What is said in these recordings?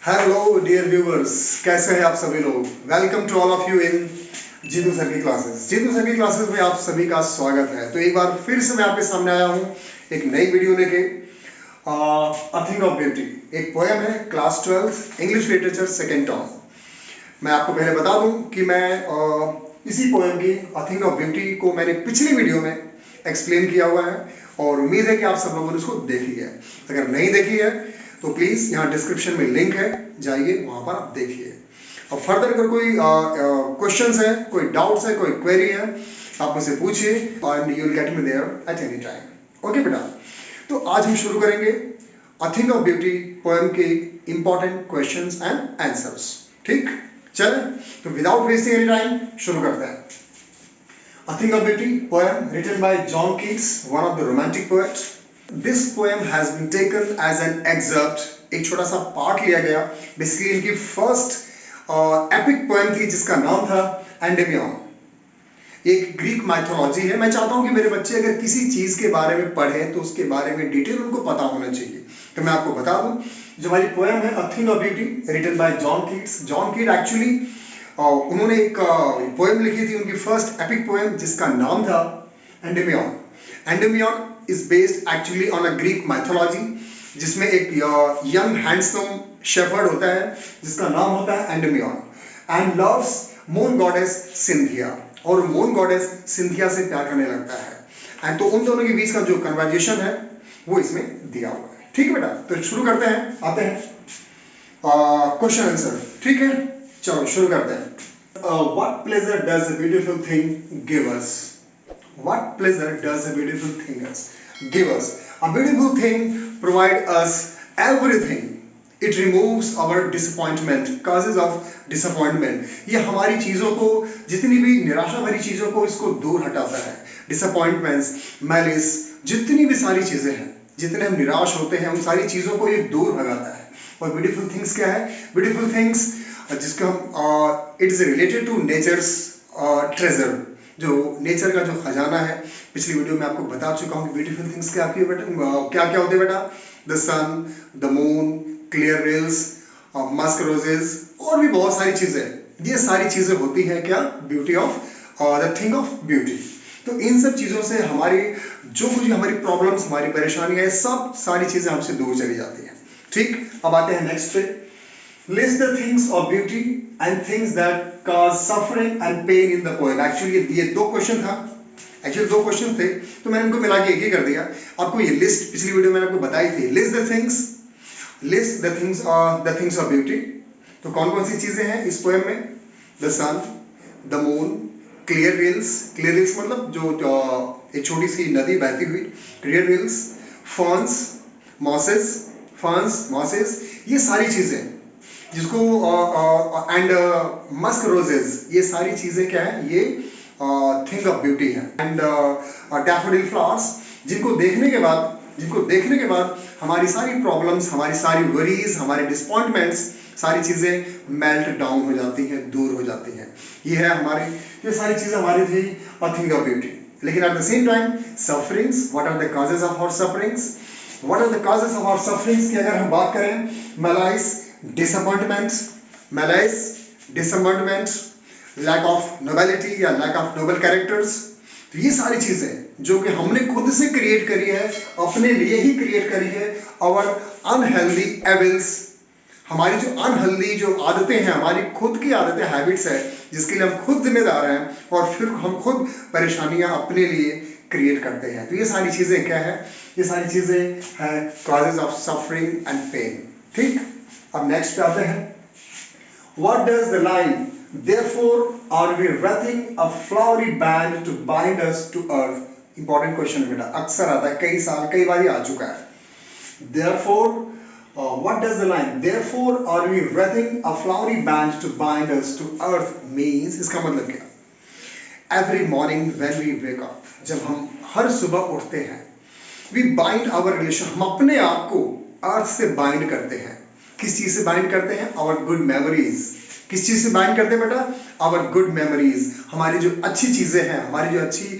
Hello dear viewers, कैसे हैं आप सभी लोग। Welcome to all of you in Jeetu sir की क्लासेस। जीतू सर की क्लासेस में आप सभी का स्वागत है। तो एक बार फिर से मैं आपके सामने आया हूँ एक नई वीडियो लेके। अ थिंग ऑफ ब्यूटी एक पोएम है, class 12 English literature second term. मैं आपको पहले बता दूं कि मैं इसी पोएम की अ थिंग ऑफ ब्यूटी को मैंने पिछली वीडियो में एक्सप्लेन किया हुआ है और उम्मीद है कि आप सब लोगों ने उसको देखी है। अगर नहीं देखी है तो प्लीज़ यहाँ डिस्क्रिप्शन में लिंक है, जाइए वहाँ पर आप देखिए। और फर्दर अगर कोई क्वेश्चंस है, कोई डाउट्स है, कोई क्वेरी है, आप मुझसे पूछिए and you will get me there at any time. Okay बेटा, तो आज हम शुरू करेंगे a thing of beauty poem के इंपॉर्टेंट क्वेश्चंस एंड आंसर्स। ठीक, चले तो विदाउट वेस्टिंग एनी टाइम शुरू करते हैं। A Thing of Beauty poem written by John Keats, one of the romantic poets. This poem has been taken as an excerpt, एक छोटा सा पार्ट लिया गया बेसिकली इनकी फर्स्ट एपिक पोएम थी जिसका नाम था एंडेमियन। एक ग्रीक माइथोलॉजी है। मैं चाहता हूं कि मेरे बच्चे अगर किसी चीज के बारे में पढ़े तो उसके बारे में डिटेल उनको पता होना चाहिए। तो मैं आपको बता दूं, जो हमारी पोएम है a thing of beauty written by John Keats. John Keat actually उन्होंने एक पोएम लिखी थी, उनकी फर्स्ट एपिक पोएम जिसका नाम था Endymion. Endymion is based actually on a Greek mythology जिसमें एक यंग हैंडसम शेफर्ड होता है जिसका नाम होता है Endymion and loves moon goddess Cynthia, और मून गॉडेस सिंथिया से प्यार करने लगता है। एंड तो उन दोनों के बीच का जो कन्वर्जेशन है वो इसमें दिया हुआ है। ठीक है बेटा, तो शुरू करते हैं, आते हैं क्वेश्चन आंसर। ठीक है, चलो शुरू करते हैं। What pleasure does a beautiful thing give us? What pleasure does a beautiful thing give us? A beautiful thing provide us everything. It removes our disappointment, causes of disappointment. ये हमारी चीजों को, जितनी भी निराशा भरी चीजों को, इसको दूर हटाता है। डिसअपॉइंटमेंट्स, मैलिस, जितनी भी सारी चीजें हैं, जितने हम निराश होते हैं उन सारी चीजों को ये दूर भगाता है। और ब्यूटीफुल थिंग्स क्या है? ब्यूटीफुल थिंग्स जिसको हम it is related to nature's treasure, जो नेचर का जो खजाना है। पिछली वीडियो में आपको बता चुका हूँ कि ब्यूटीफुल थिंग्स क्या क्या क्या होते हैं बेटा। The sun, the moon, clear rills, musk roses और भी बहुत सारी चीजें। ये सारी चीजें होती हैं क्या? Beauty of the thing of beauty. तो इन सब चीजों से हमारी जो कुछ हमारी प्रॉब्लम्स, हमारी परेशानियां, सब सारी चीजें हमसे दूर चली जाती हैं। ठीक, अब आते हैं नेक्स्ट पे। List the things of beauty and things that cause suffering and pain in the poem. Actually ये दो क्वेश्चन था, एक्चुअली दो क्वेश्चन थे तो मैंने इनको मिला के एक ही कर दिया। आपको ये लिस्ट पिछली वीडियो में आपको बताई थी। List the things of beauty. तो कौन कौन सी चीजें हैं इस पोएम में? The sun, the moon, clear rills. Clear rills मतलब जो एक छोटी सी नदी बहती हुई, clear rills, ferns, mosses, ferns, mosses, ये सारी चीजें जिसको एंड मस्क रोजेस, ये सारी चीजें क्या है? ये थिंग ऑफ ब्यूटी है। एंड डैफोडिल फ्लावर्स, जिनको देखने के बाद हमारी सारी प्रॉब्लम्स, हमारी सारी वरीज, हमारे डिसअपॉइंटमेंट्स, सारी चीजें मेल्ट डाउन हो जाती हैं, दूर हो जाती हैं। ये है हमारी, ये सारी चीजें हमारी थी अ थिंग ऑफ ब्यूटी। लेकिन at the same time sufferings, what are the causes of our sufferings? What are the causes of our sufferings की अगर हम बात करें, malaise, disappointments, malaise, disappointments, lack of nobility या लैक ऑफ नोबल कैरेक्टर्स। तो ये सारी चीजें जो कि हमने खुद से क्रिएट करी है, अपने लिए ही क्रिएट करी है। और अनहेल्दी एविल्स, हमारी जो अनहेल्दी जो आदतें हैं, हमारी खुद की आदतें, हैबिट्स है जिसके लिए हम खुद जिम्मेदार हैं और फिर हम खुद परेशानियां अपने लिए क्रिएट करते हैं। तो ये सारी चीजें क्या है? ये सारी चीजें हैं causes of suffering and pain. ठीक, अब नेक्स्ट पे आते हैं। What does the line therefore are we wreathing a flowery band to bind us to earth? Important question बेटा, अक्सर आता है, कई बार आ चुका है। Therefore, what does the line therefore are we wreathing a flowery band to bind us to earth means? इसका मतलब क्या? Every morning when we wake up, जब हम हर सुबह उठते हैं, we bind our relation, हम अपने आप को अर्थ से बाइंड करते हैं। किस चीज से बाइंड करते हैं? Our good memories. किस चीज से बाइंड करते हैं बेटा? Our good memories. हमारी जो अच्छी चीजें हैं, हमारी जो अच्छी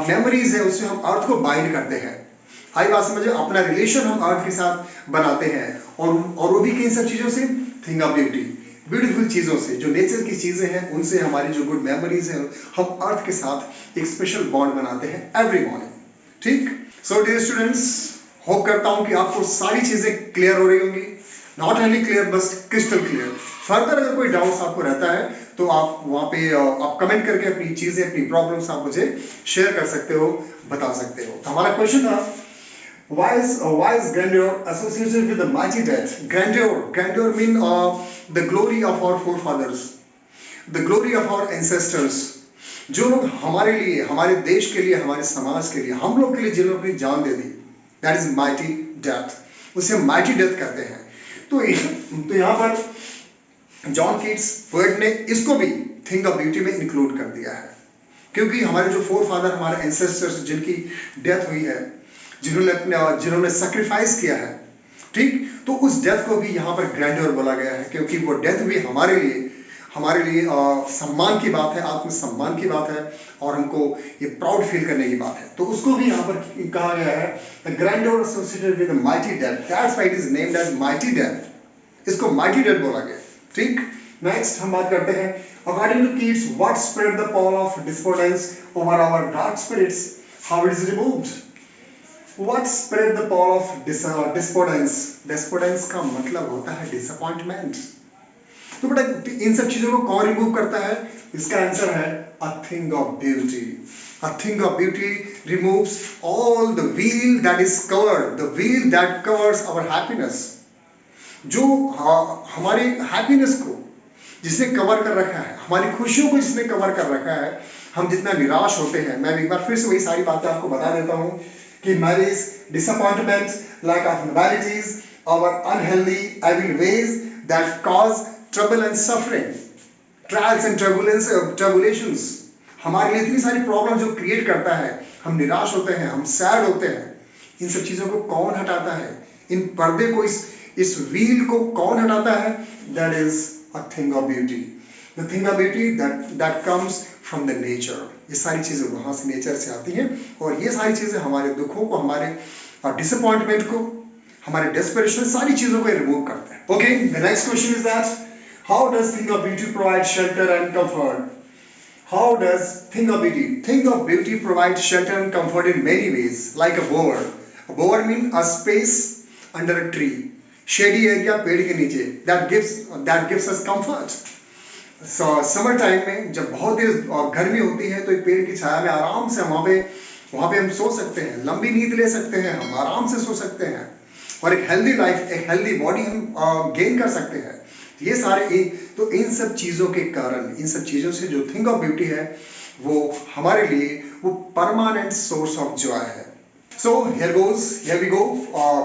मेमोरीज है, उससे हम अर्थ को बाइंड करते हैं। हाई बात समझे, अपना रिलेशन हम अर्थ के साथ बनाते हैं। और वो भी किन सब चीजों से? थिंग ऑफ ब्यूटी, ब्यूटीफुल चीज़ों से, जो नेचर की चीज़ें हैं उनसे हमारी जो गुड मेमोरीज हैं, हम अर्थ के साथ एक स्पेशल बॉन्ड बनाते हैं एवरी मॉर्निंग। ठीक, सो डियर स्टूडेंट्स, होप करता हूँ कि आपको सारी चीज़ें क्लियर हो रही होंगी, नॉट ओनली क्लियर बस क्रिस्टल क्लियर। फर्दर अगर कोई डाउट्स आपको रहता है तो आप वहाँ पे आप कमेंट करके अपनी चीज़ें, अपनी प्रॉब्लम्स आप मुझे शेयर कर सकते हो, बता सकते हो। तो हमारा क्वेश्चन था, why is grandeur associated with the mighty death? Grandeur mean the glory of our forefathers, the glory of our ancestors, जो लोग हमारे लिए, हमारे देश के लिए, हमारे समाज के लिए, हम लोग के लिए जिन्होंने अपनी जान दे दी, दैट इज माइटी डेथ, उसे माइटी डेथ कहते हैं। तो यहाँ पर जॉन कीट्स पोएट ने इसको भी थिंग ऑफ ब्यूटी में इंक्लूड कर दिया है, क्योंकि हमारे जो फोर फादर, हमारे एंसेस्टर्स जिनकी डेथ हुई है, जिन्होंने सेक्रीफाइस किया है, ठीक, तो उस डेथ को भी यहाँ पर ग्रैंडर बोला गया है, क्योंकि वो डेथ भी हमारे लिए सम्मान की बात है, आत्मसम्मान की बात है, और हमको ये प्राउड फील करने की बात है। तो उसको भी यहाँ पर कहा गया है the grandeur associated with the mighty death, that's why it is named as mighty death, इसको माइटी डेथ बोला गया। ठीक, नेक्स्ट हम बात करते हैं, according to Keats what spread the pall of despondence over our dark spirits, how it is removed? What spread the pall of despondence? Despondence का मतलब होता है disappointment। तो बेटा इन सब चीजों को कौन रिमूव करता है? इसका आंसर है a thing of beauty। A thing of beauty removes all the veil that is covered, the veil that covers our happiness। जो हमारी हैप्पीनेस को जिसने कवर कर रखा है, हमारी खुशियों को जिसने कवर कर रखा है, हम जितना निराश होते हैं, मैं एक बार फिर से वही सारी बातें आपको बता देता हूँ कि marriage, disappointment, lack of nobilities, our unhealthy, evil ways that cause trouble and suffering, trials and tribulations, हमारे लिए इतनी सारी प्रॉब्लम जो क्रिएट करता है, हम निराश होते हैं, हम सैड होते हैं, इन सब चीज़ों को कौन हटाता है? इन पर्दे को, इस व्हील को कौन हटाता है? That is a thing of beauty। The thing of beauty that comes from the nature। ये सारी चीजें वहां से, नेचर से आती हैं, और ये सारी चीजें हमारे दुखों को, हमारे डिसअपॉइंटमेंट को, हमारे डेस्परेशन, सारी चीजों को रिमूव करते हैं। Okay, the next question is that how does thing of beauty provide shelter and comfort? How does thing of beauty provide shelter and comfort in many ways, like a बोवर। A बोवर mean a space under a tree, shady area, पेड़ के नीचे, that gives us comfort. Summer time में जब बहुत तेज गर्मी होती है तो एक पेड़ की छाया में आराम से वहाँ पे हम सो सकते हैं, लंबी नींद ले सकते हैं, हम आराम से सो सकते हैं, और एक हेल्दी लाइफ, एक हेल्दी बॉडी हम गेन कर सकते हैं। ये सारे तो इन सब चीज़ों के कारण, इन सब चीज़ों से जो थिंग ऑफ ब्यूटी है वो हमारे लिए वो परमानेंट सोर्स ऑफ जॉय है। So here we go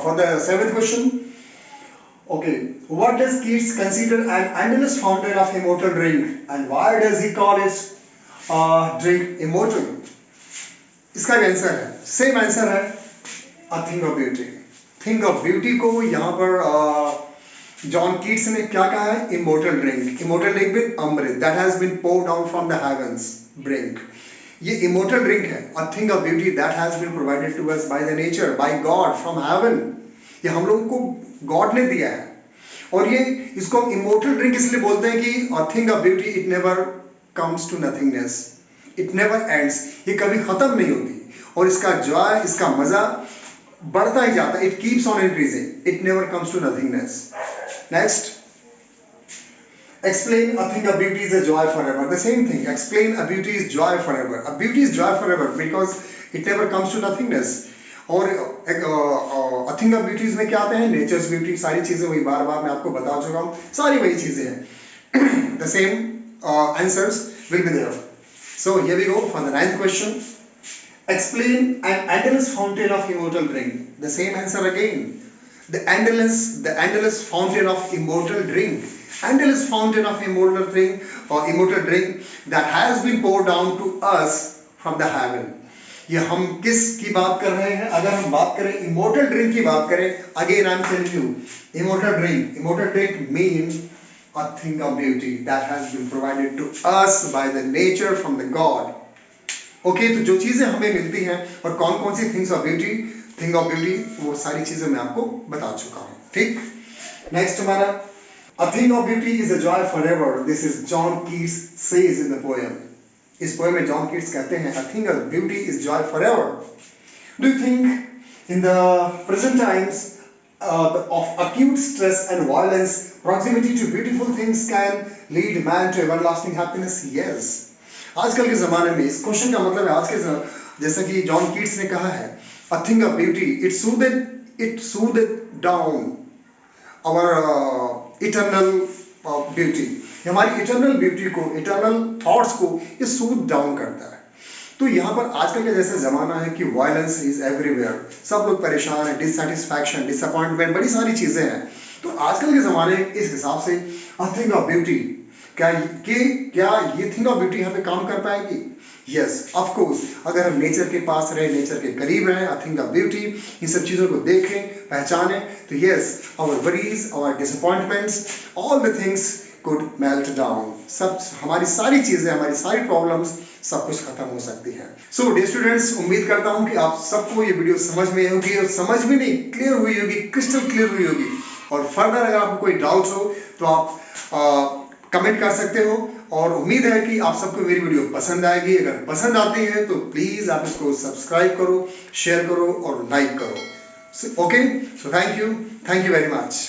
for the 7th question. Okay, what does Keats consider an endless fountain of immortal drink, and why does he call it drink immortal? इसका answer है, same answer है, a thing of beauty। Thing of beauty को यहाँ पर John Keats ने क्या कहा है? Immortal drink. Immortal drink with amrit that has been poured down from the heavens drink। ये इमोर्टल ड्रिंक है, a thing of beauty that has been provided to us by the nature, by God from heaven। ये हम लोगों को God ने दिया है, और ये इसको हम इमोर्टल ड्रिंक इसलिए बोलते हैं कि a thing of beauty it never comes to nothingness, it never ends, ये कभी खत्म नहीं होती, और इसका जॉय, इसका मजा बढ़ता ही जाता है, it keeps on increasing, it never comes to nothingness. Next, explain a thing of beauty is a joy forever। The same thing, explain a beauty is joy forever। A beauty is joy forever because it never comes to nothingness। और a thing of beauty में क्या आते हैं? Natures beauty, सारी चीजें वही बार बार मैं आपको बता चुका हूँ, सारी वही चीजें हैं। The same answers will be there। So here we go for the 9th question। Explain an endless fountain of immortal drink। The same answer again, the endless fountain of immortal drink, endless fountain of immortal drink or immortal drink that has been poured down to us from the heaven। ये हम किस की बात कर रहे हैं? अगर हम बात करें इमोर्टल ड्रिंक की बात करें, again I am telling you, immortal drink mean a thing of beauty that has been provided to us by the nature from the God। Okay, तो जो चीजें हमें मिलती हैं और कौन कौन सी थिंग ऑफ ब्यूटी, वो सारी चीजें मैं आपको बता चुका हूँ। ठीक, नेक्स्ट हमारा A thing of beauty is a joy forever. This is John Keats says in the poem. इस पोएम में जॉन कीट्स कहते हैं, a thing of beauty is joy forever. Do you think in the present times of acute stress and violence, proximity to beautiful things can lead man to everlasting happiness? Yes. आजकल के ज़माने में इस question का मतलब है, आज के जैसा कि जॉन कीट्स ने कहा है, a thing of beauty, it soothed down our eternal beauty. हमारी इटर्नल ब्यूटी को, इटर्नल थॉट्स को ये सूद डाउन करता है. तो यहाँ पर आजकल का जैसा ज़माना है कि वायलेंस इज एवरीवेयर, सब लोग परेशान हैं, डिससेटिस्फैक्शन, डिसअपॉइंटमेंट, बड़ी सारी चीज़ें हैं. तो आजकल के ज़माने इस हिसाब से अ थिंग ऑफ ब्यूटी, क्या ये थिंग ऑफ ब्यूटी यहाँ पे काम कर पाएगी? Yes, of course. अगर हम नेचर के पास रहें, नेचर के करीब रहें, अ थिंग ऑफ ब्यूटी, इन सब चीज़ों को देखें, पहचानें, तो yes, our worries, our disappointments, all the things could melt down. सब हमारी सारी चीजें, हमारी सारी प्रॉब्लम्स, सब कुछ खत्म हो सकती है. सो डियर स्टूडेंट्स, उम्मीद करता हूँ कि आप सबको ये वीडियो समझ में आई होगी, और समझ में नहीं, क्लियर हुई होगी, क्रिस्टल क्लियर हुई होगी. और फर्दर अगर आपको कोई डाउट हो तो आप कमेंट कर सकते हो, और उम्मीद है कि आप सबको मेरी वीडियो पसंद आएगी. अगर पसंद आती है तो प्लीज आप इसको सब्सक्राइब करो, शेयर करो और लाइक करो. Okay, so thank you very much.